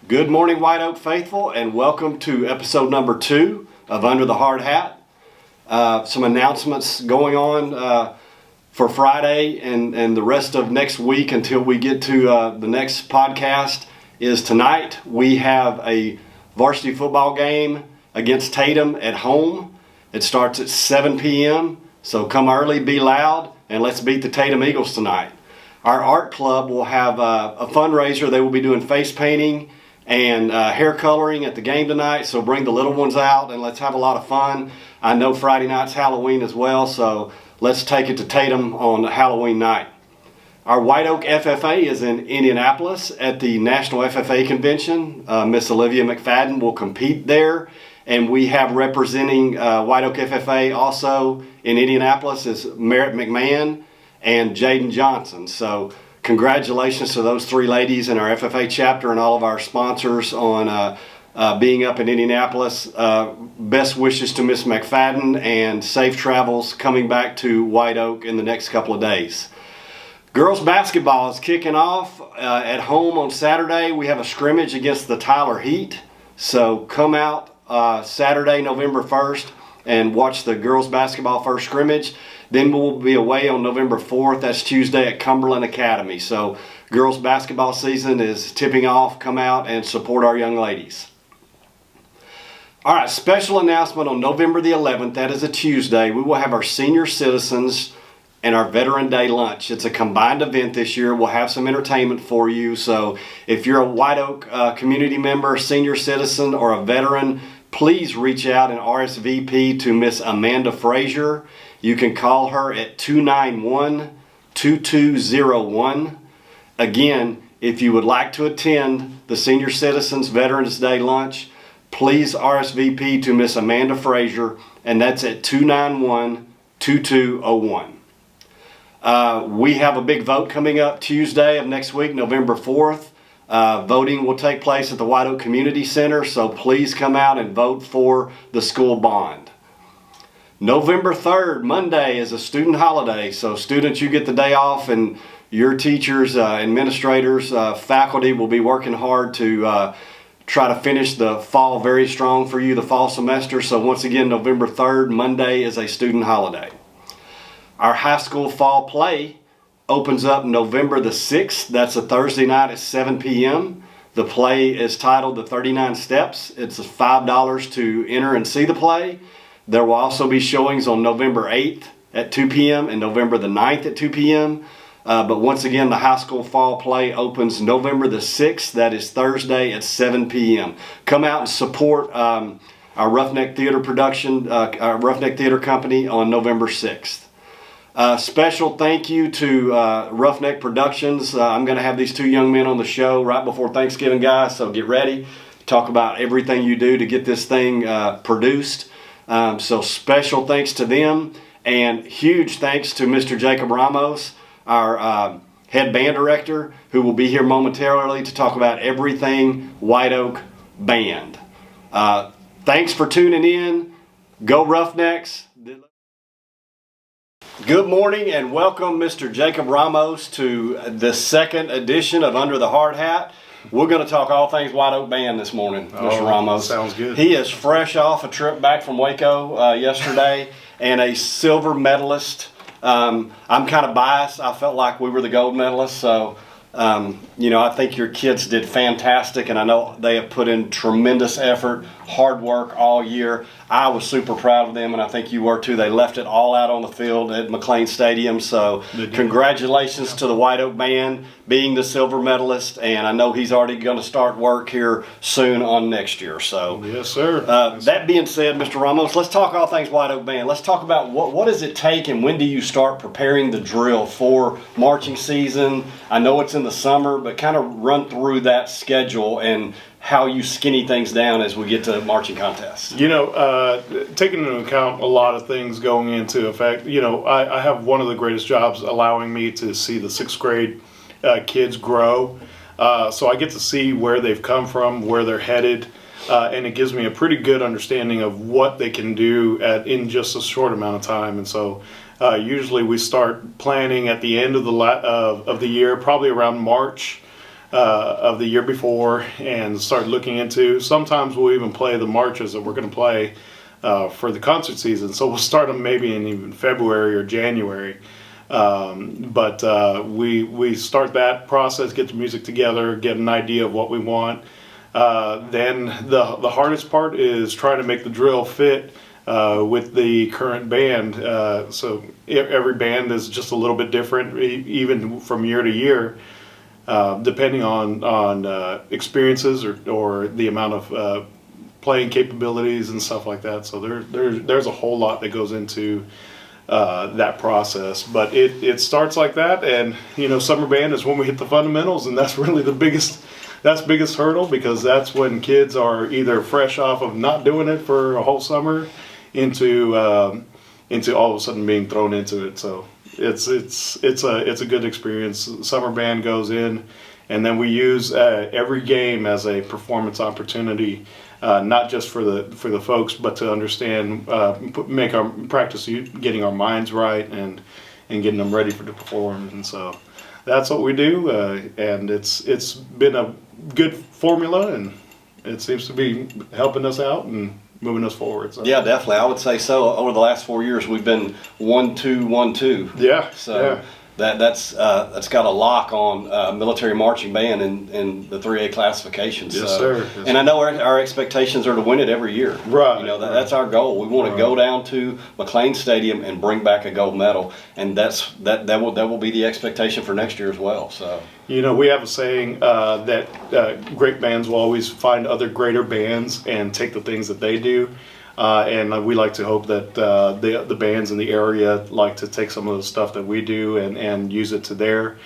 Good morning, White Oak faithful, and welcome to episode number 2 of Under the Hard Hat. Some announcements going on for Friday and the rest of next week until we get to the next podcast is tonight. We have a varsity football game against Tatum at home. It starts at 7 p.m., so come early, be loud, and let's beat the Tatum Eagles tonight. Our art club will have a fundraiser. They will be doing face painting and hair coloring at the game tonight, so bring the little ones out and let's have a lot of fun. I know Friday night's Halloween as well, so let's take it to Tatum on Halloween night. Our White Oak FFA is in Indianapolis at the National FFA Convention. Miss Olivia McFadden will compete there, and we have representing White Oak FFA also in Indianapolis is Merritt McMahon and Jaden Johnson. So congratulations to those three ladies in our FFA chapter and all of our sponsors on being up in Indianapolis. Best wishes to Miss McFadden and safe travels coming back to White Oak in the next couple of days. Girls basketball is kicking off at home on Saturday. We have a scrimmage against the Tyler Heat. So come out Saturday, November 1st and watch the girls basketball first scrimmage. Then we'll be away on November 4th. That's Tuesday at Cumberland Academy. So girls basketball season is tipping off. Come out and support our young ladies. All right, special announcement on November the 11th. That is a Tuesday. We will have our senior citizens and our Veteran Day lunch. It's a combined event this year. We'll have some entertainment for you. So if you're a White Oak community member, senior citizen, or a veteran, please reach out and RSVP to Miss Amanda Frazier. You can call her at 291-2201. Again, if you would like to attend the Senior Citizens Veterans Day lunch, please RSVP to Miss Amanda Frazier, and that's at 291-2201. We have a big vote coming up Tuesday of next week, November 4th. Voting will take place at the White Oak Community Center, so please come out and vote for the school bond. November 3rd, Monday, is a student holiday, so students, you get the day off, and your teachers, administrators, faculty will be working hard to try to finish the fall very strong for you, the fall semester. So once again, November 3rd, Monday, is a student holiday. Our high school fall play opens up November the 6th. That's a Thursday night at 7 p.m. The play is titled The 39 Steps. It's $5 to enter and see the play. There will also be showings on November 8th at 2 p.m. and November the 9th at 2 p.m. But once again, the high school fall play opens November the 6th. That is Thursday at 7 p.m. Come out and support our Roughneck Theater production, our Roughneck Theater Company on November 6th. Special thank you to Roughneck Productions. I'm going to have these two young men on the show right before Thanksgiving, guys, so get ready. Talk about everything you do to get this thing produced. So special thanks to them, and huge thanks to Mr. Jacob Ramos, our head band director, who will be here momentarily to talk about everything White Oak Band. Thanks for tuning in. Go Roughnecks. Good morning and welcome, Mr. Jacob Ramos, to the second edition of Under the Hard Hat. We're going to talk all things White Oak Band this morning, Mr. Ramos. Sounds good. He is fresh off a trip back from Waco yesterday and a silver medalist. I'm kind of biased. I felt like we were the gold medalists, so I think your kids did fantastic, and I know they have put in tremendous effort, hard work all year. I was super proud of them, and I think you were too. They left it all out on the field at McLean Stadium, so congratulations to the White Oak Band being the silver medalist, and I know he's already going to start work here soon on next year. So yes, sir. That being said, Mr. Ramos, let's talk all things White Oak Band. Let's talk about what does it take and when do you start preparing the drill for marching season? I know it's in the summer, but kind of run through that schedule and how you skinny things down as we get to marching contests. Taking into account a lot of things going into effect, I have one of the greatest jobs allowing me to see the 6th grade kids grow. So I get to see where they've come from, where they're headed, and it gives me a pretty good understanding of what they can do in just a short amount of time. And so usually we start planning at the end of the year, probably around March. of the year before and start looking into. Sometimes we'll even play the marches that we're going to play for the concert season. So we'll start them maybe in even February or January. But we start that process, get the music together, get an idea of what we want. Then the hardest part is trying to make the drill fit with the current band. So every band is just a little bit different, even from year to year, depending on experiences or the amount of playing capabilities and stuff like that. So there's a whole lot that goes into that process. But it starts like that, and summer band is when we hit the fundamentals, and that's really the biggest hurdle, because that's when kids are either fresh off of not doing it for a whole summer into all of a sudden being thrown into it. So it's a good experience. Summer band goes in, and then we use every game as a performance opportunity, not just for the folks, but to understand, make our practice getting our minds right and getting them ready to perform. And so that's what we do, and it's been a good formula, and it seems to be helping us out and moving us forward. So. Yeah, definitely. I would say so. Over the last 4 years, we've been 1-2, 1-2. Yeah. So yeah. that's got a lock on military marching band in the 3A classification. Yes, so, sir. Yes, and I know our expectations are to win it every year. Right. That's our goal. We want to go down to McLean Stadium and bring back a gold medal, and that will be the expectation for next year as well. So. We have a saying that great bands will always find other greater bands and take the things that they do. And we like to hope that the bands in the area like to take some of the stuff that we do and use it to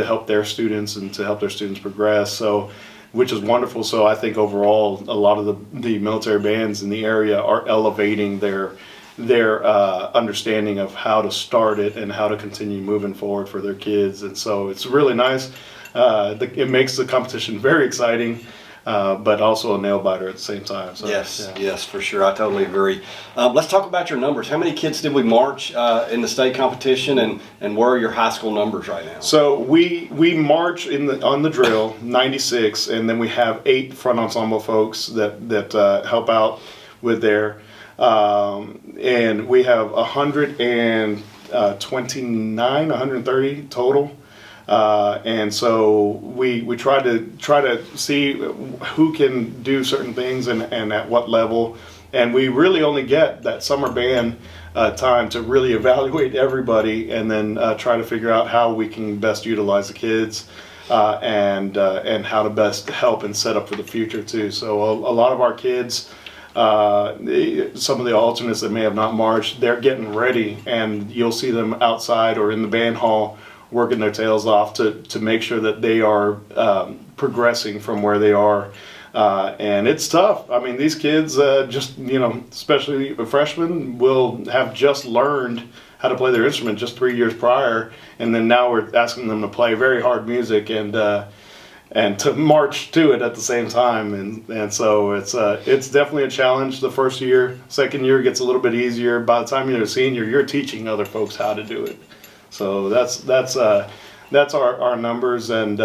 help their students and to help their students progress. So, which is wonderful. So I think overall, a lot of the military bands in the area are elevating their understanding of how to start it and how to continue moving forward for their kids. And so it's really nice. It makes the competition very exciting. But also a nail biter at the same time. So, yes, for sure. I totally agree. Let's talk about your numbers. How many kids did we march in the state competition, and where are your high school numbers right now? So we march on the drill 96, and then we have 8 front ensemble folks that help out with there, and we have 130 total. And so we try to see who can do certain things and at what level, and we really only get that summer band time to really evaluate everybody, and then try to figure out how we can best utilize the kids and how to best help and set up for the future too. So a lot of our kids, some of the alternates that may have not marched, they're getting ready, and you'll see them outside or in the band hall working their tails off to make sure that they are progressing from where they are. And it's tough. I mean, these kids, especially freshmen, will have just learned how to play their instrument just 3 years prior, and then now we're asking them to play very hard music and to march to it at the same time. And so it's definitely a challenge the first year. Second year gets a little bit easier. By the time you're a senior, you're teaching other folks how to do it. So that's our numbers, and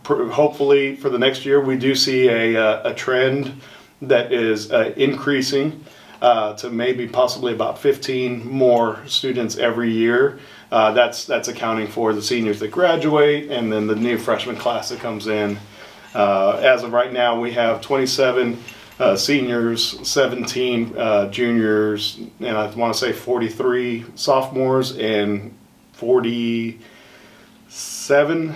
hopefully for the next year we do see a trend that is increasing to maybe possibly about 15 more students every year. That's accounting for the seniors that graduate and then the new freshman class that comes in. As of right now, we have 27 seniors, 17 juniors, and I want to say 43 sophomores and 47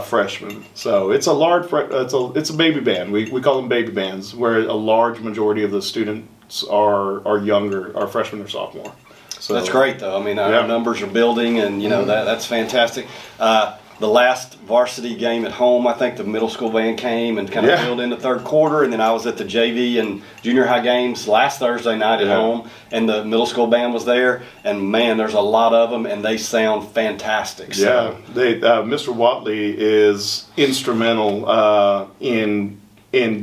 freshmen. So it's a large, it's a baby band. We call them baby bands, where a large majority of the students are younger, are freshmen or sophomore. So that's great, though. I mean, our numbers are building, and that's fantastic. The last varsity game at home, I think the middle school band came and kind of filled in the third quarter, and then I was at the JV and junior high games last Thursday night at home, and the middle school band was there, and man, there's a lot of them, and they sound fantastic. So. Yeah, Mr. Watley is instrumental in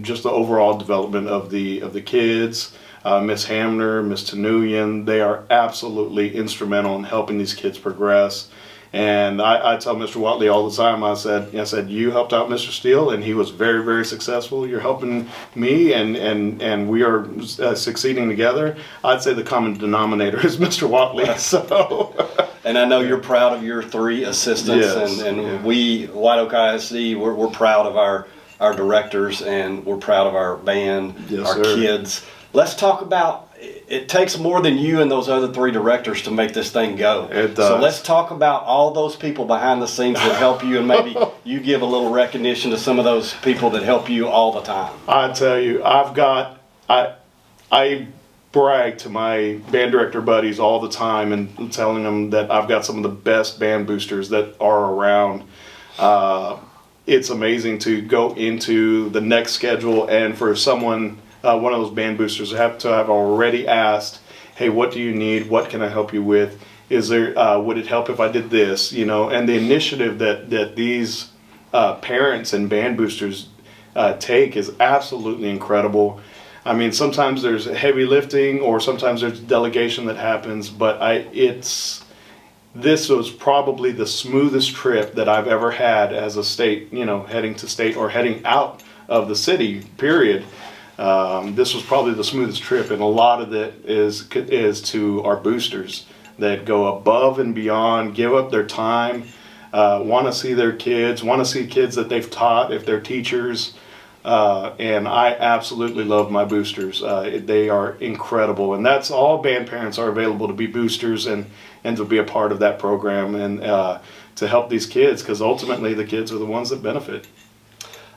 just the overall development of the kids. Miss Hamner, Miss Tanuyan, they are absolutely instrumental in helping these kids progress. And I tell Mr. Watley all the time, I said, you helped out Mr. Steele, and he was very, very successful. You're helping me, and we are succeeding together. I'd say the common denominator is Mr. Watley. So, and I know you're proud of your 3 assistants, Yes, and we, White Oak ISD, we're proud of our directors, and we're proud of our band, Yes, our sir. kids. Let's talk about, it takes more than you and those other 3 directors to make this thing go. It does. So let's talk about all those people behind the scenes that help you, and maybe you give a little recognition to some of those people that help you all the time. I tell you, I brag to my band director buddies all the time and telling them that I've got some of the best band boosters that are around. It's amazing to go into the next schedule and for someone, one of those band boosters, have already asked, hey, what do you need? What can I help you with? Is there, would it help if I did this? You know, and the initiative that these parents and band boosters take is absolutely incredible. I mean, sometimes there's heavy lifting, or sometimes there's delegation that happens, but this was probably the smoothest trip that I've ever had as a state, you know, heading to state or heading out of the city, period. This was probably the smoothest trip, and a lot of it is to our boosters that go above and beyond, give up their time, want to see their kids, want to see kids that they've taught if they're teachers. And I absolutely love my boosters. They are incredible, and that's all band parents are available to be boosters and to be a part of that program and to help these kids, because ultimately the kids are the ones that benefit.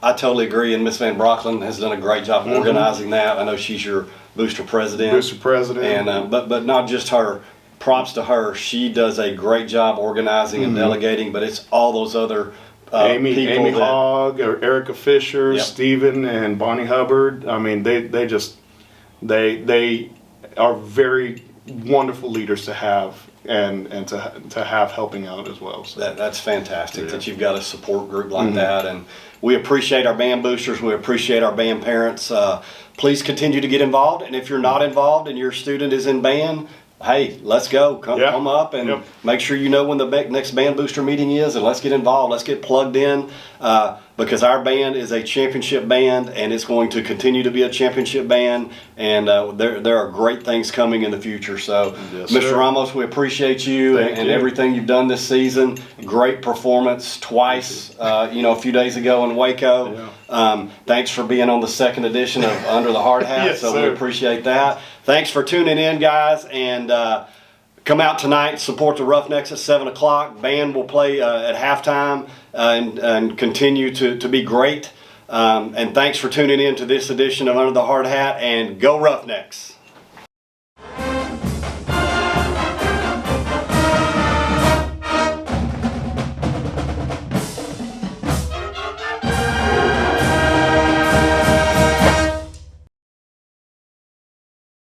I totally agree, and Miss Van Brocklin has done a great job organizing that. I know she's your booster president. Booster president. And but not just her. Props to her. She does a great job organizing and delegating, but it's all those other Amy Hogg, or Erica Fisher, Yep. Stephen, and Bonnie Hubbard. I mean, they are very wonderful leaders to have and to have helping out as well. So. That's fantastic that you've got a support group like that, and we appreciate our band boosters. We appreciate our band parents. Please continue to get involved, and if you're not involved and your student is in band, hey, let's go. Come up and make sure you know when the next band booster meeting is, and let's get involved. Let's get plugged in, because our band is a championship band, and it's going to continue to be a championship band, and there are great things coming in the future. So, Yes, Mr. sir. Ramos, we appreciate you and everything you've done this season. Great performance twice, a few days ago in Waco. Thanks for being on the second edition of Under the Hard Hat, Yes, so sir. we appreciate that. Thanks for tuning in, guys, and come out tonight, support the Roughnecks at 7 o'clock. Band will play at halftime and continue to be great. And thanks for tuning in to this edition of Under the Hard Hat, and go Roughnecks.